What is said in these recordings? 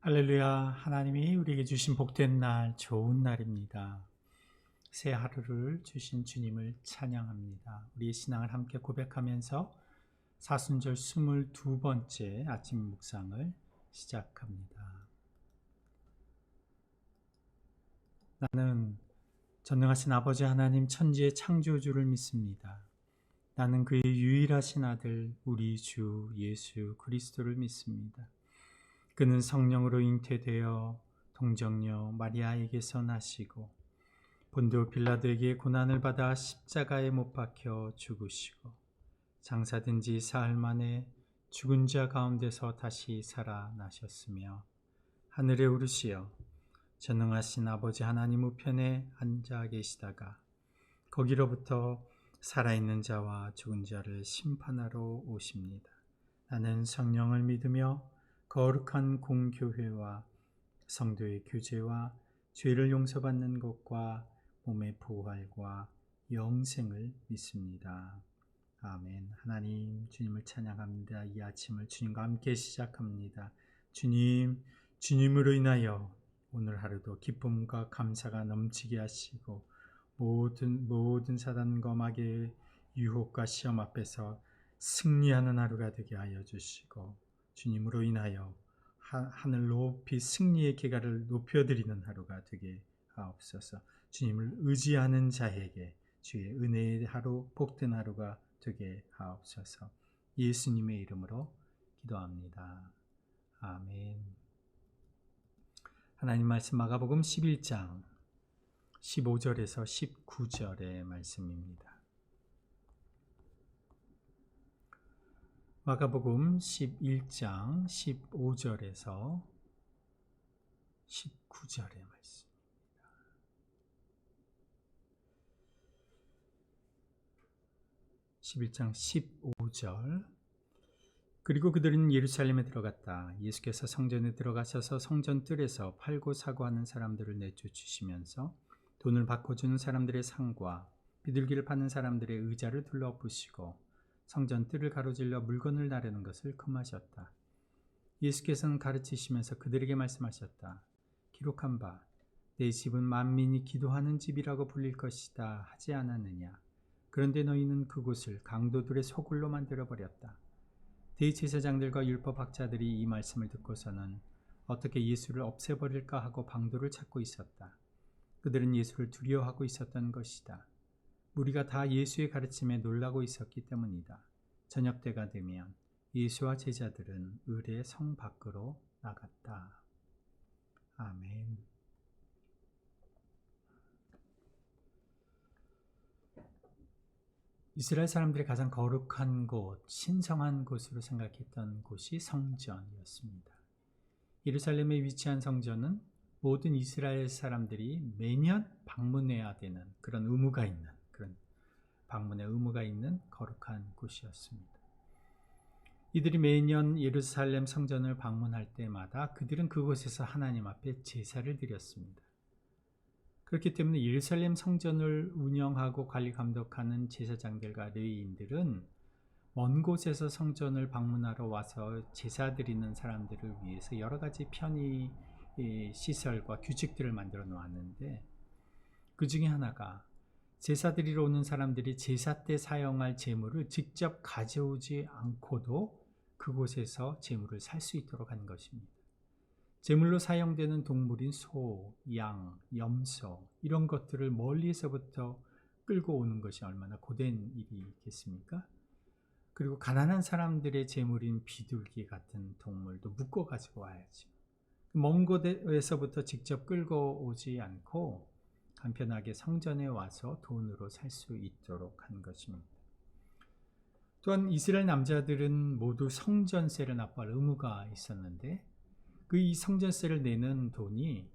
할렐루야. 하나님이 우리에게 주신 복된 날, 좋은 날입니다. 새 하루를 주신 주님을 찬양합니다. 우리의 신앙을 함께 고백하면서 사순절 22번째 아침 묵상을 시작합니다. 나는 전능하신 아버지 하나님 천지의 창조주를 믿습니다. 나는 그의 유일하신 아들 우리 주 예수 그리스도를 믿습니다. 그는 성령으로 잉태되어 동정녀 마리아에게서 나시고 본디오 빌라도에게 고난을 받아 십자가에 못 박혀 죽으시고 장사된 지 사흘 만에 죽은 자 가운데서 다시 살아나셨으며 하늘에 오르시어 전능하신 아버지 하나님 우편에 앉아 계시다가 거기로부터 살아있는 자와 죽은 자를 심판하러 오십니다. 나는 성령을 믿으며 거룩한 공교회와 성도의 교제와 죄를 용서받는 것과 몸의 부활과 영생을 믿습니다. 아멘. 하나님, 주님을 찬양합니다. 이 아침을 주님과 함께 시작합니다. 주님, 주님으로 인하여 오늘 하루도 기쁨과 감사가 넘치게 하시고 모든 사단과 마귀의 유혹과 시험 앞에서 승리하는 하루가 되게 하여 주시고 주님으로 인하여 하늘 높이 승리의 계가를 높여드리는 하루가 되게 하옵소서. 주님을 의지하는 자에게 주의 은혜의 하루, 복된 하루가 되게 하옵소서. 예수님의 이름으로 기도합니다. 아멘. 하나님 말씀 마가복음 11장 15절에서 19절의 말씀입니다. 마가복음 11장 15절에서 19절의 말씀입니다. (11장 15절) 그리고 그들은 예루살렘에 들어갔다. 예수께서 성전에 들어가셔서 성전 뜰에서 팔고 사고 하는 사람들을 내쫓으시면서 돈을 바꿔주는 사람들의 상과 비둘기를 파는 사람들의 의자를 둘러엎으시고 성전 뜰을 가로질러 물건을 나르는 것을 금하셨다. 예수께서는 가르치시면서 그들에게 말씀하셨다. 기록한 바 내 집은 만민이 기도하는 집이라고 불릴 것이다 하지 않았느냐. 그런데 너희는 그곳을 강도들의 소굴로 만들어버렸다. 대제사장들과 율법학자들이 이 말씀을 듣고서는 어떻게 예수를 없애버릴까 하고 방도를 찾고 있었다. 그들은 예수를 두려워하고 있었던 것이다. 무리가 다 예수의 가르침에 놀라고 있었기 때문이다. 저녁 때가 되면 예수와 제자들은 을의 성 밖으로 나갔다. 아멘. 이스라엘 사람들이 가장 거룩한 곳, 신성한 곳으로 생각했던 곳이 성전이었습니다. 예루살렘에 위치한 성전은 모든 이스라엘 사람들이 매년 방문해야 되는 그런 의무가 있는 그런 방문의 의무가 있는 거룩한 곳이었습니다. 이들이 매년 예루살렘 성전을 방문할 때마다 그들은 그곳에서 하나님 앞에 제사를 드렸습니다. 그렇기 때문에 예루살렘 성전을 운영하고 관리 감독하는 제사장들과 레위인들은 먼 곳에서 성전을 방문하러 와서 제사 드리는 사람들을 위해서 여러 가지 편의 시설과 규칙들을 만들어 놓았는데 그 중에 하나가 제사 드리러 오는 사람들이 제사 때 사용할 제물을 직접 가져오지 않고도 그곳에서 제물을 살 수 있도록 한 것입니다. 제물로 사용되는 동물인 소, 양, 염소 이런 것들을 멀리서부터 끌고 오는 것이 얼마나 고된 일이겠습니까? 그리고 가난한 사람들의 제물인 비둘기 같은 동물도 묶어 가지고 와야죠. 먼 곳에서부터 직접 끌고 오지 않고 간편하게 성전에 와서 돈으로 살 수 있도록 한 것입니다. 또한 이스라엘 남자들은 모두 성전세를 납부할 의무가 있었는데 이 성전세를 내는 돈이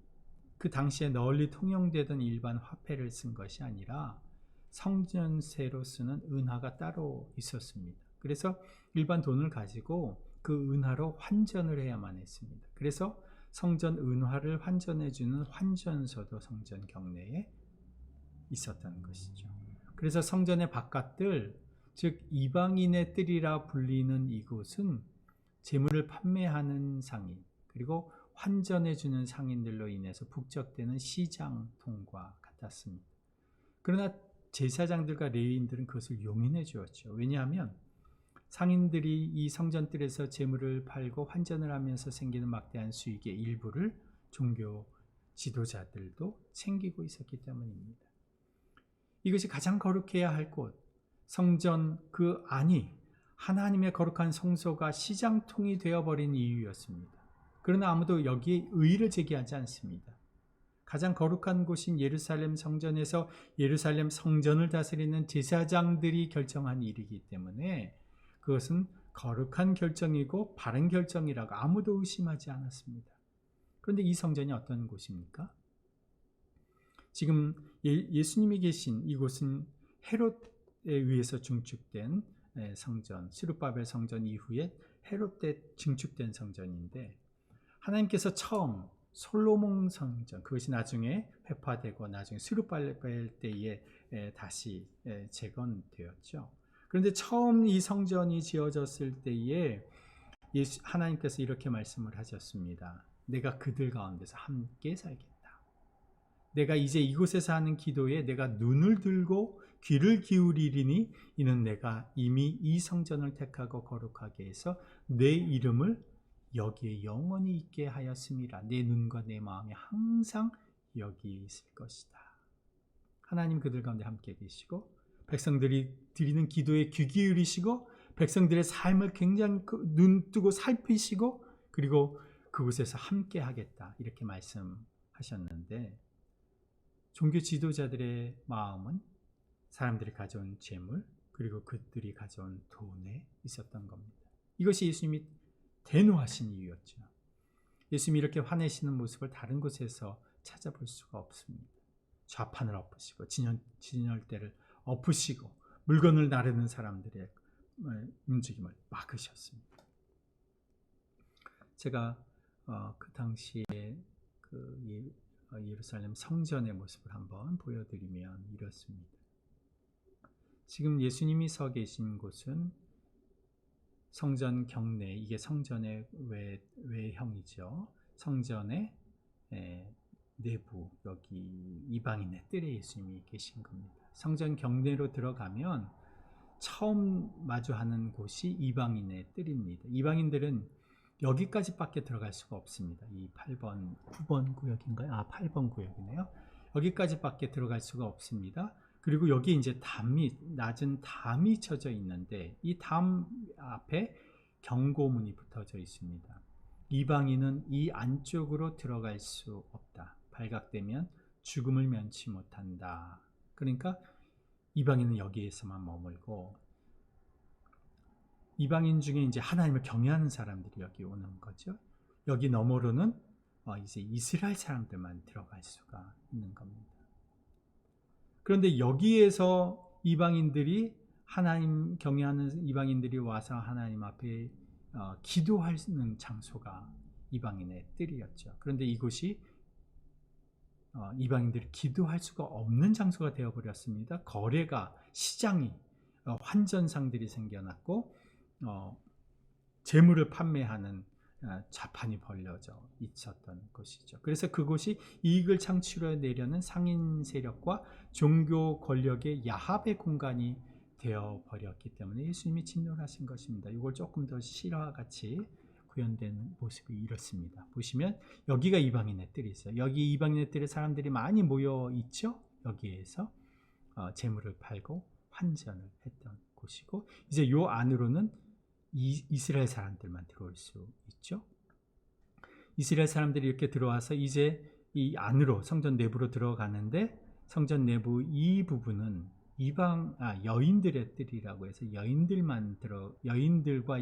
그 당시에 널리 통용되던 일반 화폐를 쓴 것이 아니라 성전세로 쓰는 은화가 따로 있었습니다. 그래서 일반 돈을 가지고 그 은화로 환전을 해야만 했습니다. 그래서 성전 은화를 환전해주는 환전소도 성전 경내에 있었던 것이죠. 그래서 성전의 바깥들, 즉 이방인의 뜰이라 불리는 이곳은 제물을 판매하는 상인 그리고 환전해주는 상인들로 인해서 북적대는 시장통과 같았습니다. 그러나 제사장들과 레위인들은 그것을 용인해 주었죠. 왜냐하면 상인들이 이 성전뜰에서 재물을 팔고 환전을 하면서 생기는 막대한 수익의 일부를 종교 지도자들도 챙기고 있었기 때문입니다. 이것이 가장 거룩해야 할 곳, 성전 그 안이 하나님의 거룩한 성소가 시장통이 되어버린 이유였습니다. 그러나 아무도 여기에 의의를 제기하지 않습니다. 가장 거룩한 곳인 예루살렘 성전에서 예루살렘 성전을 다스리는 제사장들이 결정한 일이기 때문에 그것은 거룩한 결정이고 바른 결정이라고 아무도 의심하지 않았습니다. 그런데 이 성전이 어떤 곳입니까? 지금 예수님이 계신 이곳은 헤롯에 의해서 증축된 성전, 스룹바벨 성전 이후에 헤롯 때 증축된 성전인데, 하나님께서 처음 솔로몬 성전, 그것이 나중에 회파되고 나중에 스룹바벨 때에 다시 재건되었죠. 그런데 처음 이 성전이 지어졌을 때에 하나님께서 이렇게 말씀을 하셨습니다. 내가 그들 가운데서 함께 살겠다. 내가 이제 이곳에서 하는 기도에 내가 눈을 들고 귀를 기울이리니 이는 내가 이미 이 성전을 택하고 거룩하게 해서 내 이름을 여기에 영원히 있게 하였음이라. 내 눈과 내 마음이 항상 여기에 있을 것이다. 하나님 그들 가운데 함께 계시고 백성들이 드리는 기도에 귀 기울이시고 백성들의 삶을 굉장히 눈 뜨고 살피시고 그리고 그곳에서 함께 하겠다 이렇게 말씀하셨는데, 종교 지도자들의 마음은 사람들이 가져온 재물 그리고 그들이 가져온 돈에 있었던 겁니다. 이것이 예수님이 대노하신 이유였죠. 예수님이 이렇게 화내시는 모습을 다른 곳에서 찾아볼 수가 없습니다. 좌판을 엎으시고 진열대를 엎으시고 물건을 나르는 사람들의 움직임을 막으셨습니다. 제가 그 당시에 예루살렘 성전의 모습을 한번 보여드리면 이렇습니다. 지금 예수님이 서 계신 곳은 성전 경내, 이게 성전의 외형이죠. 성전의 내부, 여기 이방인의 뜰에 예수님이 계신 겁니다. 성전 경내로 들어가면 처음 마주하는 곳이 이방인의 뜰입니다. 이방인들은 여기까지밖에 들어갈 수가 없습니다. 이 8번, 9번 구역인가요? 8번 구역이네요. 여기까지밖에 들어갈 수가 없습니다. 그리고 여기 이제 낮은 담이 쳐져 있는데 이 담 앞에 경고문이 붙어져 있습니다. 이방인은 이 안쪽으로 들어갈 수 없다. 발각되면 죽음을 면치 못한다. 그러니까 이방인은 여기에서만 머물고, 이방인 중에 이제 하나님을 경외하는 사람들이 여기 오는 거죠. 여기 너머로는 이제 이스라엘 사람들만 들어갈 수가 있는 겁니다. 그런데 여기에서 이방인들이 하나님 경외하는 이방인들이 와서 하나님 앞에 기도하는 장소가 이방인의 뜰이었죠. 그런데 이곳이 이방인들이 기도할 수가 없는 장소가 되어버렸습니다. 거래가, 시장이, 환전상들이 생겨났고 재물을 판매하는 자판이 벌려져 있었던 것이죠. 그래서 그곳이 이익을 창출해내려는 상인 세력과 종교 권력의 야합의 공간이 되어버렸기 때문에 예수님이 진노하신 것입니다. 이걸 조금 더 실화와 같이 구현된 모습이 이렇습니다. 보시면 여기가 이방인의 뜰이 있어요. 여기 이방인의 뜰에 사람들이 많이 모여 있죠. 여기에서 재물을 팔고 환전을 했던 곳이고, 이제 요 안으로는 이스라엘 사람들만 들어올 수 있죠. 이스라엘 사람들이 이렇게 들어와서 이제 이 안으로 성전 내부로 들어가는데, 성전 내부 이 부분은 여인들의 뜰이라고 해서 여인들과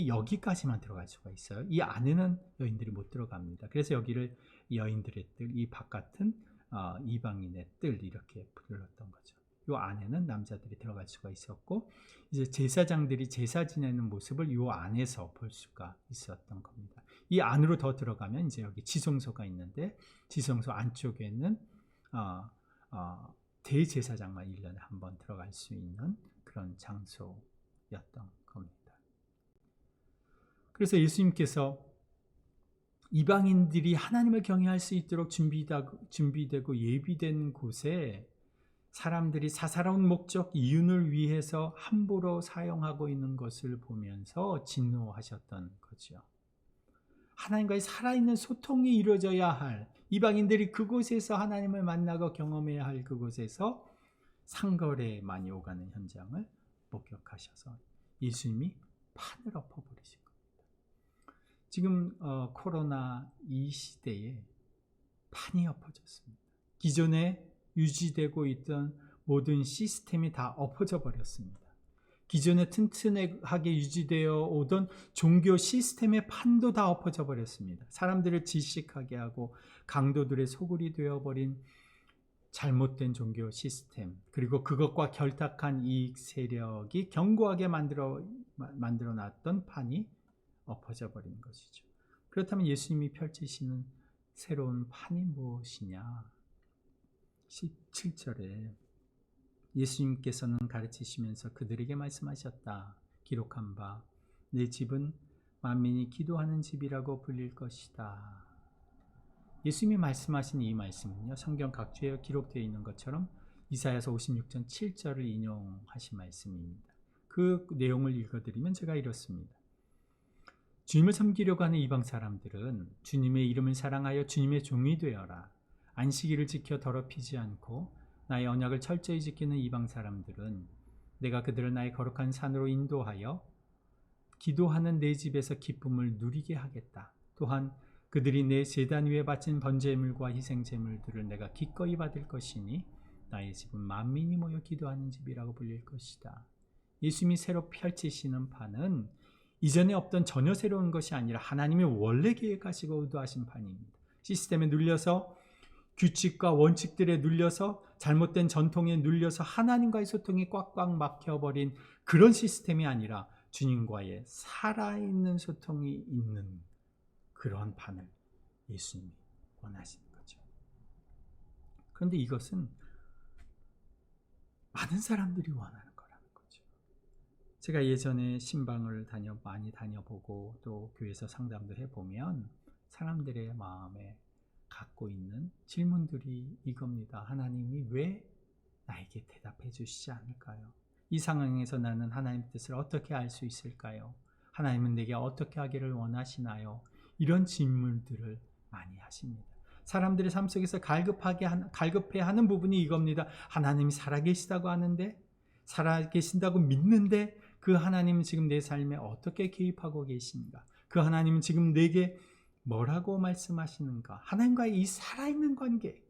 여기까지만 들어갈 수가 있어요. 이 안에는 여인들이 못 들어갑니다. 그래서 여기를 여인들의 뜰, 이 바깥은 이방인의 뜰 이렇게 불렀던 거죠. 이 안에는 남자들이 들어갈 수가 있었고, 이제 제사장들이 제사 지내는 모습을 이 안에서 볼 수가 있었던 겁니다. 이 안으로 더 들어가면 이제 여기 지성소가 있는데, 지성소 안쪽에는 대제사장만 1년에 한 번 들어갈 수 있는 그런 장소였던 겁니다. 그래서 예수님께서 이방인들이 하나님을 경외할 수 있도록 준비되고 예비된 곳에 사람들이 사사로운 목적, 이윤을 위해서 함부로 사용하고 있는 것을 보면서 진노하셨던 거죠. 하나님과의 살아있는 소통이 이루어져야 할, 이방인들이 그곳에서 하나님을 만나고 경험해야 할 그곳에서 상거래에 많이 오가는 현장을 목격하셔서 예수님이 판을 엎어버리신 겁니다. 지금 코로나 이 시대에 판이 엎어졌습니다. 기존에 유지되고 있던 모든 시스템이 다 엎어져 버렸습니다. 기존에 튼튼하게 유지되어 오던 종교 시스템의 판도 다 엎어져 버렸습니다. 사람들을 질식하게 하고 강도들의 소굴이 되어버린 잘못된 종교 시스템, 그리고 그것과 결탁한 이익 세력이 견고하게 만들어 놨던 판이 엎어져 버린 것이죠. 그렇다면 예수님이 펼치시는 새로운 판이 무엇이냐? 17절에 예수님께서는 가르치시면서 그들에게 말씀하셨다. 기록한 바 내 집은 만민이 기도하는 집이라고 불릴 것이다. 예수님이 말씀하신 이 말씀은요, 성경 각주에 기록되어 있는 것처럼 이사야서 56장 7절을 인용하신 말씀입니다. 그 내용을 읽어드리면 제가 이렇습니다. 주님을 섬기려고 하는 이방 사람들은 주님의 이름을 사랑하여 주님의 종이 되어라. 안식일을 지켜 더럽히지 않고 나의 언약을 철저히 지키는 이방 사람들은 내가 그들을 나의 거룩한 산으로 인도하여 기도하는 내 집에서 기쁨을 누리게 하겠다. 또한 그들이 내 제단 위에 바친 번제물과 희생제물들을 내가 기꺼이 받을 것이니 나의 집은 만민이 모여 기도하는 집이라고 불릴 것이다. 예수님이 새로 펼치시는 판은 이전에 없던 전혀 새로운 것이 아니라 하나님이 원래 계획하시고 의도하신 판입니다. 시스템에 눌려서 규칙과 원칙들에 눌려서 잘못된 전통에 눌려서 하나님과의 소통이 꽉꽉 막혀버린 그런 시스템이 아니라 주님과의 살아있는 소통이 있는 그런 판을 예수님이 원하시는 거죠. 그런데 이것은 많은 사람들이 원하는 거라는 거죠. 제가 예전에 신방을 많이 다녀보고 또 교회에서 상담도 해보면 사람들의 마음에 갖고 있는 질문들이 이겁니다. 하나님이 왜 나에게 대답해 주시지 않을까요? 이 상황에서 나는 하나님의 뜻을 어떻게 알 수 있을까요? 하나님은 내게 어떻게 하기를 원하시나요? 이런 질문들을 많이 하십니다. 사람들의 삶 속에서 갈급해하는 부분이 이겁니다. 하나님이 살아계시다고 하는데, 살아계신다고 믿는데 그 하나님은 지금 내 삶에 어떻게 개입하고 계신가? 그 하나님은 지금 내게 뭐라고 말씀하시는가? 하나님과의 이 살아있는 관계,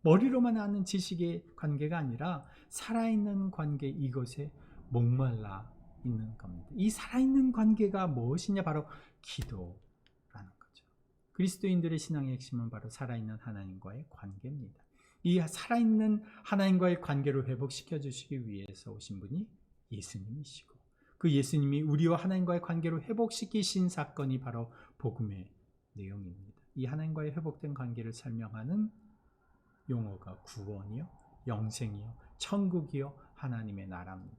머리로만 아는 지식의 관계가 아니라 살아있는 관계, 이것에 목말라 있는 겁니다. 이 살아있는 관계가 무엇이냐? 바로 기도라는 거죠. 그리스도인들의 신앙의 핵심은 바로 살아있는 하나님과의 관계입니다. 이 살아있는 하나님과의 관계를 회복시켜 주시기 위해서 오신 분이 예수님이시고, 그 예수님이 우리와 하나님과의 관계를 회복시키신 사건이 바로 복음의 내용입니다. 이 하나님과의 회복된 관계를 설명하는 용어가 구원이요, 영생이요, 천국이요, 하나님의 나라입니다.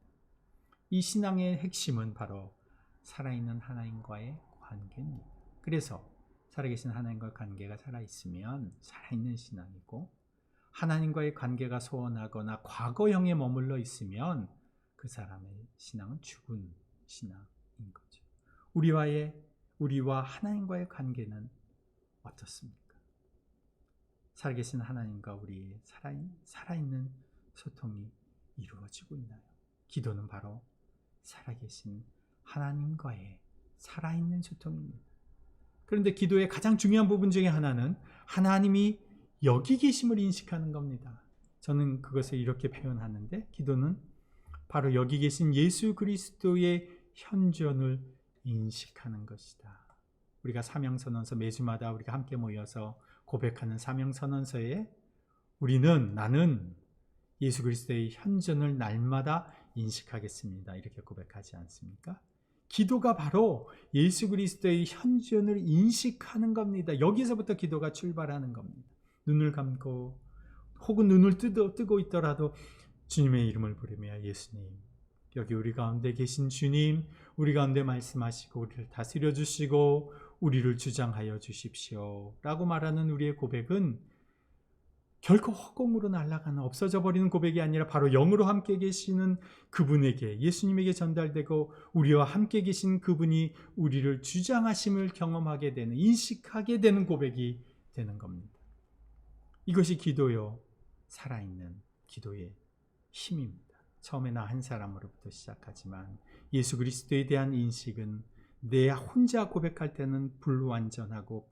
이 신앙의 핵심은 바로 살아있는 하나님과의 관계입니다. 그래서 살아계신 하나님과의 관계가 살아있으면 살아있는 신앙이고, 하나님과의 관계가 소원하거나 과거형에 머물러 있으면 그 사람의 신앙은 죽은 신앙인 거죠. 우리와 하나님과의 관계는 어떻습니까? 살아계신 하나님과 우리의 살아있는 소통이 이루어지고 있나요? 기도는 바로 살아계신 하나님과의 살아있는 소통입니다. 그런데 기도의 가장 중요한 부분 중에 하나는 하나님이 여기 계심을 인식하는 겁니다. 저는 그것을 이렇게 표현하는데, 기도는 바로 여기 계신 예수 그리스도의 현존을 인식하는 것이다. 우리가 사명선언서 매주마다 우리가 함께 모여서 고백하는 사명선언서에 나는 예수 그리스도의 현존을 날마다 인식하겠습니다, 이렇게 고백하지 않습니까? 기도가 바로 예수 그리스도의 현존을 인식하는 겁니다. 여기서부터 기도가 출발하는 겁니다. 눈을 감고 혹은 눈을 뜨고 있더라도 주님의 이름을 부르며, 예수님, 여기 우리 가운데 계신 주님, 우리 가운데 말씀하시고 우리를 다스려 주시고 우리를 주장하여 주십시오 라고 말하는 우리의 고백은 결코 허공으로 날아가는 없어져 버리는 고백이 아니라 바로 영으로 함께 계시는 그분에게, 예수님에게 전달되고 우리와 함께 계신 그분이 우리를 주장하심을 경험하게 되는, 인식하게 되는 고백이 되는 겁니다. 이것이 기도요, 살아있는 기도의 힘입니다. 처음에는 한 사람으로부터 시작하지만 예수 그리스도에 대한 인식은 내 혼자 고백할 때는 불완전하고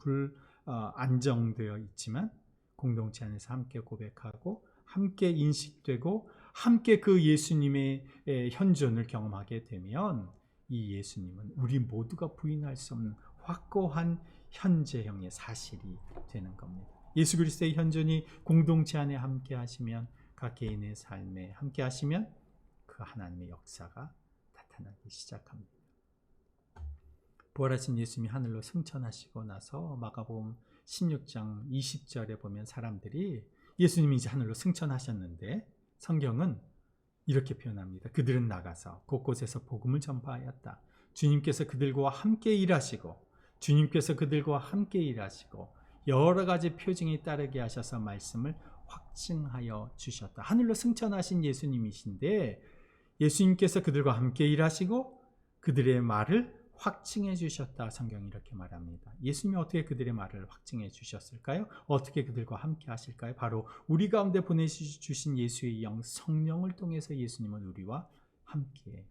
안정되어 있지만 공동체 안에서 함께 고백하고 함께 인식되고 함께 그 예수님의 현존을 경험하게 되면 이 예수님은 우리 모두가 부인할 수 없는 확고한 현재형의 사실이 되는 겁니다. 예수 그리스도의 현존이 공동체 안에 함께 하시면, 각 개인의 삶에 함께 하시면 그 하나님의 역사가 나타나기 시작합니다. 부활하신 예수님이 하늘로 승천하시고 나서 마가복음 16장 20절에 보면 사람들이 예수님이 이제 하늘로 승천하셨는데 성경은 이렇게 표현합니다. 그들은 나가서 곳곳에서 복음을 전파하였다. 주님께서 그들과 함께 일하시고 여러 가지 표징이 따르게 하셔서 말씀을 확증하여 주셨다. 하늘로 승천하신 예수님이신데 예수님께서 그들과 함께 일하시고 그들의 말을 확증해 주셨다. 성경이 이렇게 말합니다. 예수님이 어떻게 그들의 말을 확증해 주셨을까요? 어떻게 그들과 함께 하실까요? 바로 우리 가운데 보내주신 예수의 영 성령을 통해서 예수님은 우리와 함께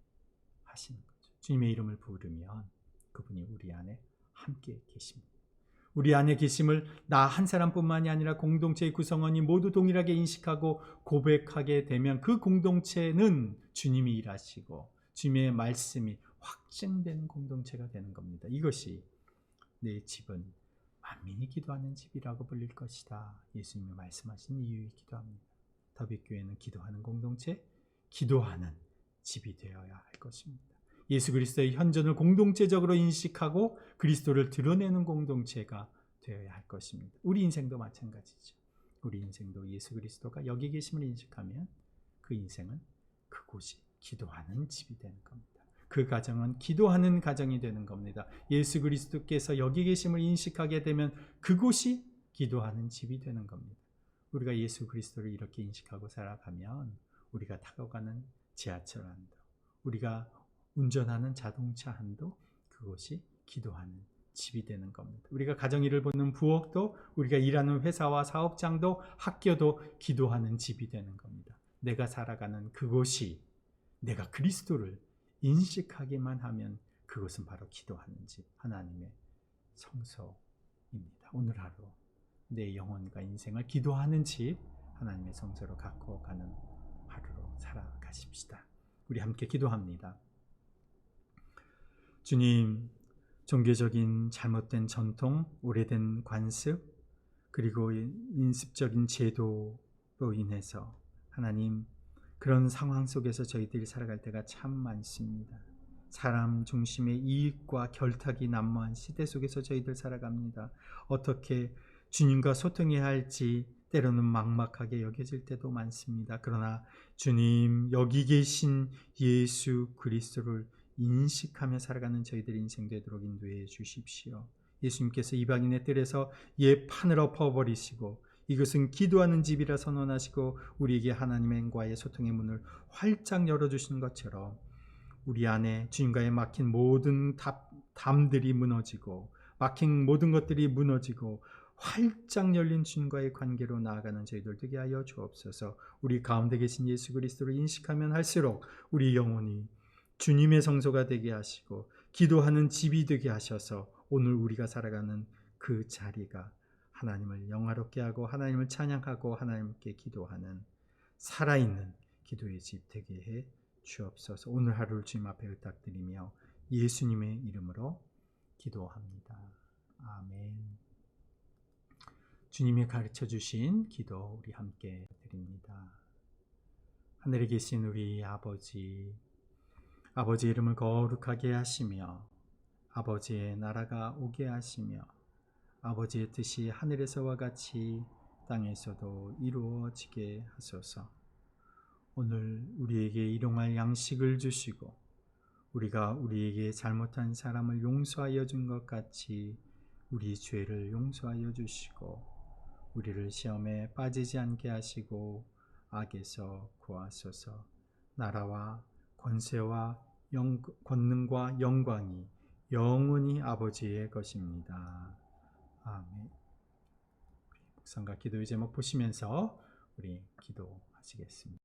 하시는 거죠. 주님의 이름을 부르면 그분이 우리 안에 함께 계십니다. 우리 안에 계심을 나 한 사람뿐만이 아니라 공동체의 구성원이 모두 동일하게 인식하고 고백하게 되면 그 공동체는 주님이 일하시고 주님의 말씀이 확증되는 공동체가 되는 겁니다. 이것이 내 집은 만민이 기도하는 집이라고 불릴 것이다. 예수님이 말씀하신 이유이기도 합니다. 더빅교회는 기도하는 공동체, 기도하는 집이 되어야 할 것입니다. 예수 그리스도의 현존을 공동체적으로 인식하고 그리스도를 드러내는 공동체가 되어야 할 것입니다. 우리 인생도 마찬가지죠. 우리 인생도 예수 그리스도가 여기 계심을 인식하면 그 인생은 그곳이 기도하는 집이 되는 겁니다. 그 가정은 기도하는 가정이 되는 겁니다. 예수 그리스도께서 여기 계심을 인식하게 되면 그곳이 기도하는 집이 되는 겁니다. 우리가 예수 그리스도를 이렇게 인식하고 살아가면 우리가 타고 가는 지하철 안도, 우리가 운전하는 자동차 한도 그것이 기도하는 집이 되는 겁니다. 우리가 가정일을 보는 부엌도, 우리가 일하는 회사와 사업장도, 학교도 기도하는 집이 되는 겁니다. 내가 살아가는 그곳이 내가 그리스도를 인식하기만 하면 그것은 바로 기도하는 집, 하나님의 성소입니다. 오늘 하루 내 영혼과 인생을 기도하는 집, 하나님의 성소로 갖고 가는 하루로 살아가십시다. 우리 함께 기도합니다. 주님, 종교적인 잘못된 전통, 오래된 관습, 그리고 인습적인 제도로 인해서 하나님, 그런 상황 속에서 저희들이 살아갈 때가 참 많습니다. 사람 중심의 이익과 결탁이 난무한 시대 속에서 저희들 살아갑니다. 어떻게 주님과 소통해야 할지 때로는 막막하게 여겨질 때도 많습니다. 그러나 주님, 여기 계신 예수 그리스도를 인식하며 살아가는 저희들의 인생 되도록 인도해 주십시오. 예수님께서 이방인의 뜰에서 예 판을 엎어버리시고 이것은 기도하는 집이라 선언하시고 우리에게 하나님과의 소통의 문을 활짝 열어주신 것처럼 우리 안에 주님과의 막힌 모든 담들이 무너지고 막힌 모든 것들이 무너지고 활짝 열린 주님과의 관계로 나아가는 저희들 되게 하여 주옵소서. 우리 가운데 계신 예수 그리스도를 인식하면 할수록 우리 영혼이 주님의 성소가 되게 하시고 기도하는 집이 되게 하셔서 오늘 우리가 살아가는 그 자리가 하나님을 영화롭게 하고 하나님을 찬양하고 하나님께 기도하는 살아있는 기도의 집 되게 해 주옵소서. 오늘 하루를 주님 앞에 부탁드리며 예수님의 이름으로 기도합니다. 아멘. 주님이 가르쳐 주신 기도 우리 함께 드립니다. 하늘에 계신 우리 아버지, 아버지의 이름을 거룩하게 하시며 아버지의 나라가 오게 하시며 아버지의 뜻이 하늘에서와 같이 땅에서도 이루어지게 하소서. 오늘 우리에게 일용할 양식을 주시고 우리가 우리에게 잘못한 사람을 용서하여 준 것 같이 우리 죄를 용서하여 주시고 우리를 시험에 빠지지 않게 하시고 악에서 구하소서. 나라와 권세와 권능과 영광이 영원히 아버지의 것입니다. 아멘. 묵상과 기도의 제목 보시면서 우리 기도하시겠습니다.